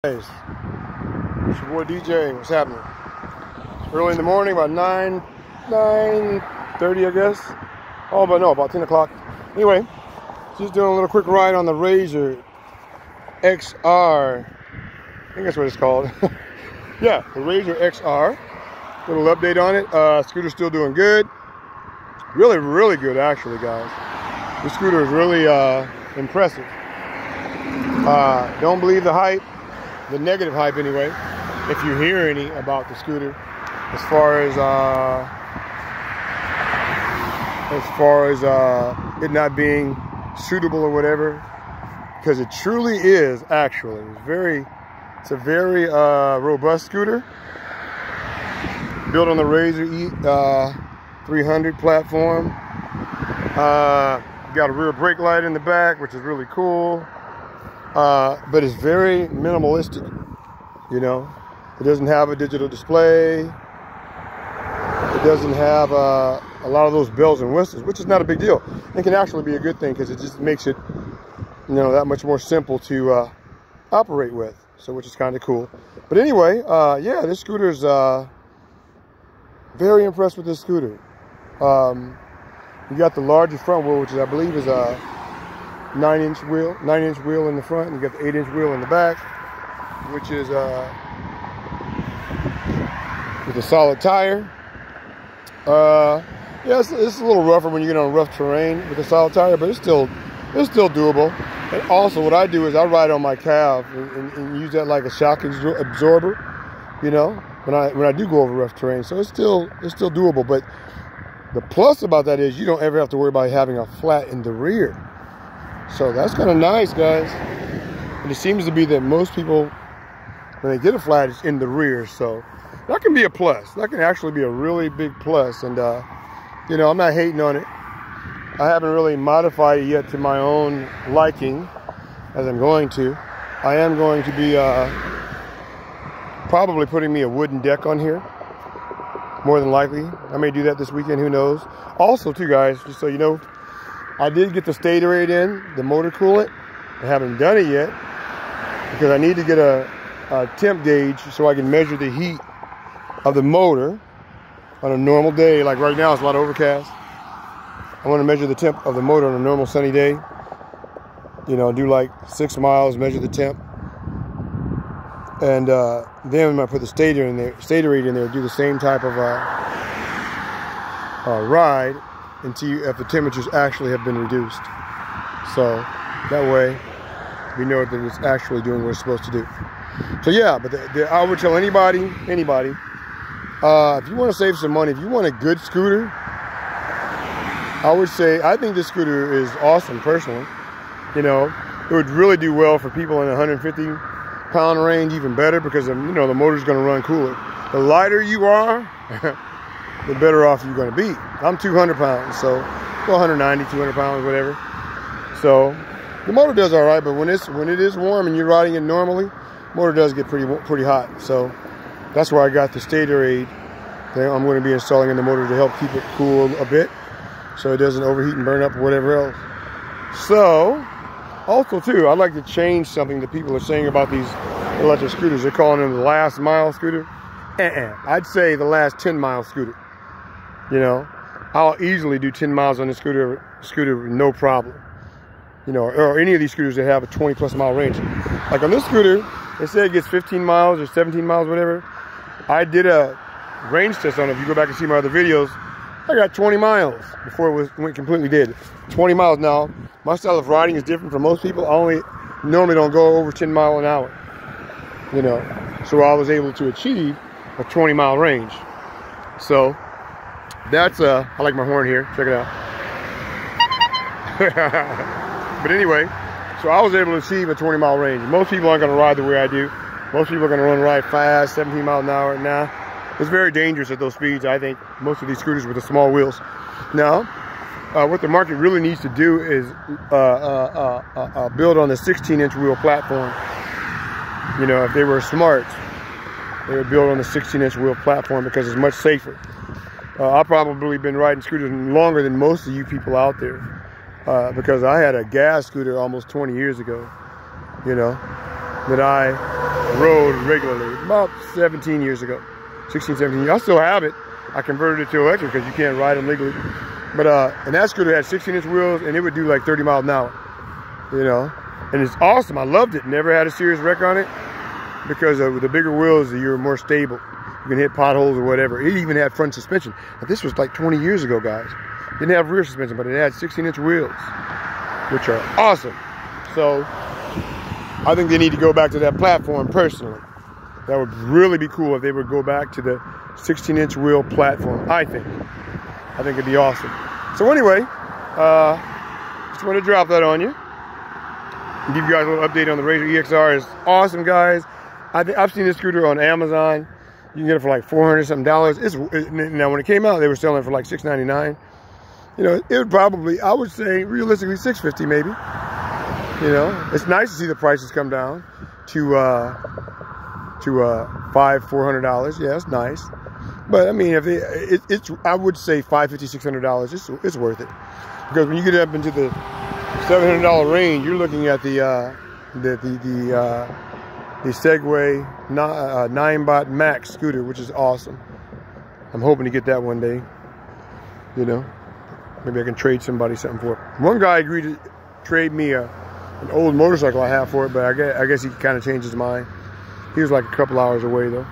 It's your boy DJ. What's happening? It's early in the morning, about 9:30, I guess. Oh, but no, about 10 o'clock. Anyway, just doing a little quick ride on the reveiw XR. I think that's what it's called. Yeah, the reveiw XR. Little update on it. Scooter's still doing good. Really, really good, actually, guys. The scooter is really impressive. Don't believe the hype. The negative hype anyway, if you hear any about the scooter, as far as it not being suitable or whatever, because it truly is. Actually, it's a very robust scooter, built on the reveiw 300 platform. Got a rear brake light in the back, which is really cool. But it's very minimalistic, you know. It doesn't have a digital display. It doesn't have a lot of those bells and whistles, which is not a big deal. It can actually be a good thing because it just makes it, you know, that much more simple to operate with. So, which is kind of cool. But anyway, yeah, this scooter's very impressed with this scooter. You got the largest front wheel, which is, I believe is a 9-inch wheel in the front, and you got the 8-inch wheel in the back, which is with a solid tire. Yeah, it's a little rougher when you get on rough terrain with a solid tire, but it's still doable. And also, what I do is I ride on my calf and use that like a shock absorber, you know, when I do go over rough terrain. So it's still doable. But the plus about that is you don't ever have to worry about having a flat in the rear. So that's kind of nice, guys. And it seems to be that most people, when they get a flat, it's in the rear. So that can be a plus. That can actually be a really big plus. And, you know, I'm not hating on it. I haven't really modified it yet to my own liking, as I'm going to. I am going to be probably putting me a wooden deck on here, more than likely. I may do that this weekend, who knows. Also, too, guys, just so you know, I did get the stator aid in, the motor coolant. I haven't done it yet because I need to get a temp gauge so I can measure the heat of the motor on a normal day. Like right now, it's a lot of overcast. I want to measure the temp of the motor on a normal sunny day. You know, do like 6 miles, measure the temp. And then when I put the stator aid in there, do the same type of ride until if the temperatures actually have been reduced. So that way we know that it's actually doing what it's supposed to do. So yeah, but I would tell anybody, if you want to save some money, if you want a good scooter, I would say I think this scooter is awesome personally. You know, it would really do well for people in the 150-pound range, even better, because you know the motor's going to run cooler. The lighter you are, the better off you're going to be. I'm 200 pounds, so 190, 200 pounds, whatever. So the motor does all right, but when it is warm and you're riding it normally, motor does get pretty hot. So that's why I got the stator aid that I'm going to be installing in the motor to help keep it cool a bit, so it doesn't overheat and burn up or whatever else. So also too, I'd like to change something that people are saying about these electric scooters. They're calling them the last mile scooter. I'd say the last 10-mile scooter. You know, I'll easily do 10 miles on the scooter no problem. You know, or any of these scooters that have a 20+ mile range. Like on this scooter, they say it gets 15 miles or 17 miles, whatever. I did a range test on it. If you go back and see my other videos, I got 20 miles before it went completely dead. 20 miles now. My style of riding is different from most people. I normally don't go over 10 miles an hour. You know, so I was able to achieve a 20-mile range. So that's I like my horn here. Check it out. But anyway, so I was able to achieve a 20-mile range. Most people aren't going to ride the way I do. Most people are going to ride fast, 17 miles an hour. Nah, it's very dangerous at those speeds. I think most of these scooters with the small wheels. Now, what the market really needs to do is build on the 16-inch wheel platform. You know, if they were smart, they would build on the 16-inch wheel platform because it's much safer. I've probably been riding scooters longer than most of you people out there because I had a gas scooter almost 20 years ago, you know, that I rode regularly about 17 years ago, 16, 17 years. I still have it. I converted it to electric because you can't ride them legally. But and that scooter had 16-inch wheels, and it would do like 30 miles an hour, you know. And it's awesome. I loved it. Never had a serious wreck on it because with the bigger wheels, you're more stable. You can hit potholes or whatever. It even had front suspension. But this was like 20 years ago, guys. Didn't have rear suspension, but it had 16-inch wheels, which are awesome. So I think they need to go back to that platform personally. That would really be cool if they would go back to the 16-inch wheel platform, I think. I think it'd be awesome. So anyway, just want to drop that on you. And give you guys a little update on the reveiw EXR. It's awesome, guys. I've seen this scooter on Amazon. You can get it for like $400-something. Now, when it came out, they were selling it for like $699. You know, it would probably, I would say, realistically, $650 maybe. You know, it's nice to see the prices come down to $400. Yeah, it's nice. But I mean, if it's I would say $550, $600. It's worth it, because when you get up into the $700 range, you're looking at the Segway 9-bot Max scooter, which is awesome. I'm hoping to get that one day. You know, maybe I can trade somebody something for it. One guy agreed to trade me an old motorcycle I have for it, but I guess he kind of changed his mind. He was like a couple hours away though,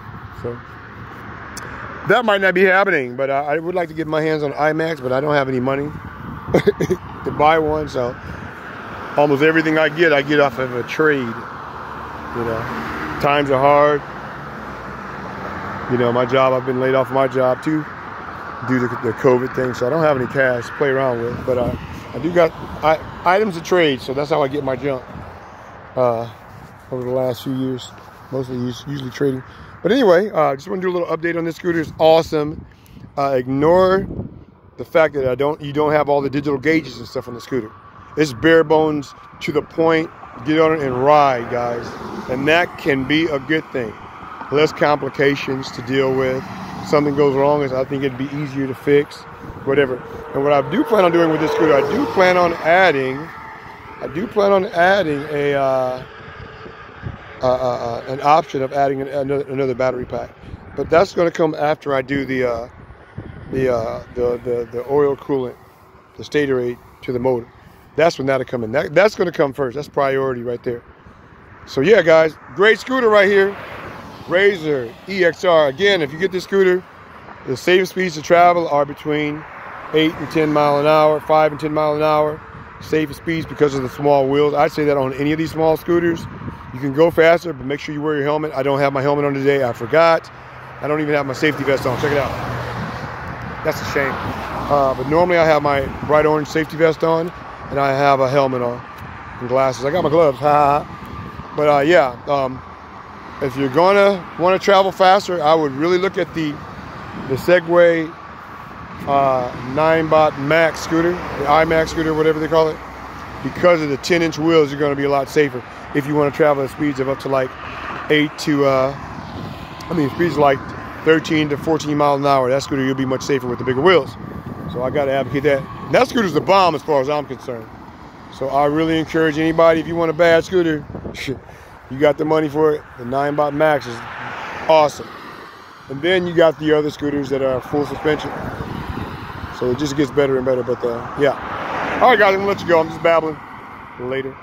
so that might not be happening. But I would like to get my hands on IMAX, but I don't have any money to buy one. So almost everything I get off of a trade. You know, times are hard. You know, my job, I've been laid off my job too due to the COVID thing, so I don't have any cash to play around with. But I do got items to trade, so that's how I get my junk over the last few years. Mostly usually trading. But anyway, just want to do a little update on this scooter. It's awesome. Ignore the fact that you don't have all the digital gauges and stuff on the scooter. It's bare bones to the point. Get on it and ride, guys. And that can be a good thing. Less complications to deal with. If something goes wrong, I think it'd be easier to fix, whatever. And what I do plan on doing with this scooter, I do plan on adding an option of adding another battery pack, but that's going to come after I do the oil coolant, the stator aid to the motor. That's when that'll come in. That's going to come first. That's priority right there. So yeah, guys, great scooter right here, reveiw EXR. Again, if you get this scooter, the safest speeds to travel are between 8 and 10 miles an hour, 5 and 10 miles an hour. Safest speeds because of the small wheels. I'd say that on any of these small scooters. You can go faster, but make sure you wear your helmet. I don't have my helmet on today. I forgot. I don't even have my safety vest on. Check it out. That's a shame. But normally I have my bright orange safety vest on, and I have a helmet on and glasses. I got my gloves. But yeah, if you're gonna want to travel faster, I would really look at the Segway 9-bot Max scooter, the iMax scooter, whatever they call it. Because of the 10-inch wheels, you're going to be a lot safer if you want to travel at speeds of up to like speeds like 13 to 14 miles an hour. That scooter, you'll be much safer with the bigger wheels. So I got to advocate that. And that scooter's the bomb as far as I'm concerned. So I really encourage anybody, if you want a bad scooter, you got the money for it. The 9-bot Max is awesome. And then you got the other scooters that are full suspension. So it just gets better and better. But yeah. All right, guys, I'm going to let you go. I'm just babbling. Later.